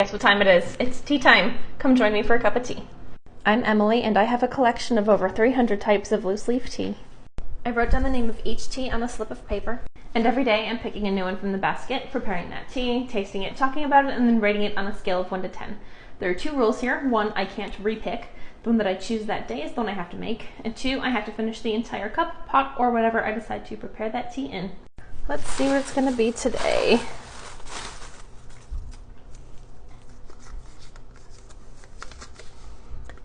Guess what time it is? It's tea time. Come join me for a cup of tea. I'm Emily, and I have a collection of over 300 types of loose leaf tea. I wrote down the name of each tea on a slip of paper, and every day I'm picking a new one from the basket, preparing that tea, tasting it, talking about it, and then rating it on a scale of 1 to 10. There are 2 rules here. 1, I can't repick. The one that I choose that day is the one I have to make. And 2, I have to finish the entire cup, pot, or whatever I decide to prepare that tea in. Let's see what it's going to be today.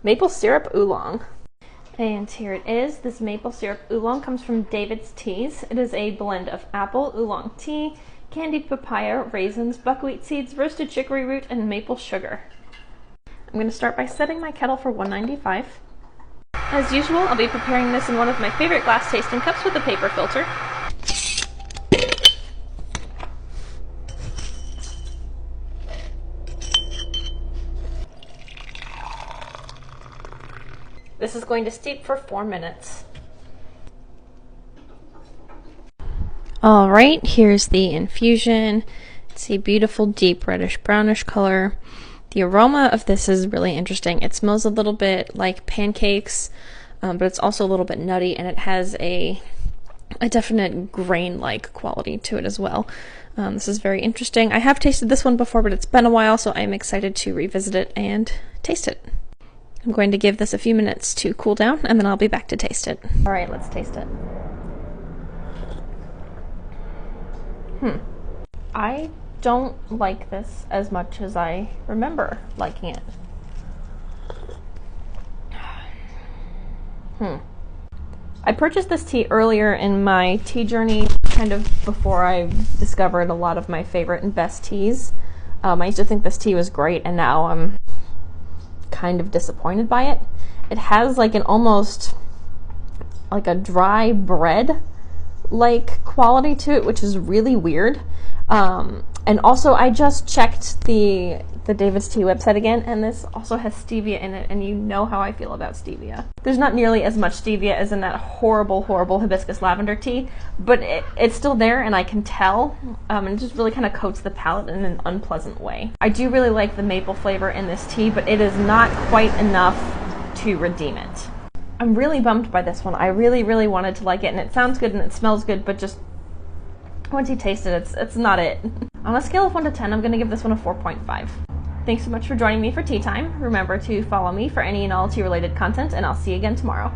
Maple syrup oolong. And here it is. This maple syrup oolong comes from David's Teas. It is a blend of apple, oolong tea, candied papaya, raisins, buckwheat seeds, roasted chicory root, and maple sugar. I'm going to start by setting my kettle for 195. As usual, I'll be preparing this in one of my favorite glass tasting cups with a paper filter. This is going to steep for 4 minutes. All right, here's the infusion. It's a beautiful deep reddish brownish color. The aroma of this is really interesting. It smells a little bit like pancakes, but it's also a little bit nutty, and it has a definite grain-like quality to it as well. This is very interesting. I have tasted this one before, but it's been a while, so I'm excited to revisit it and taste it. I'm going to give this a few minutes to cool down, and then I'll be back to taste it. All right, let's taste it. I don't like this as much as I remember liking it. I purchased this tea earlier in my tea journey, kind of before I discovered a lot of my favorite and best teas. I used to think this tea was great, and now I'm kind of disappointed by it. It has like an almost like a dry bread like quality to it, which is really weird. And also I just checked the David's Tea website again, and this also has stevia in it, and you know how I feel about stevia. There's not nearly as much stevia as in that horrible hibiscus lavender tea, but it's still there, and I can tell, and it just really kind of coats the palate in an unpleasant way. I do really like the maple flavor in this tea, but it is not quite enough to redeem it. I'm really bummed by this one. I really, really wanted to like it, and it sounds good and it smells good, but just once you taste it, it's not it. On a scale of 1 to 10, I'm going to give this one a 4.5. Thanks so much for joining me for tea time. Remember to follow me for any and all tea-related content, and I'll see you again tomorrow.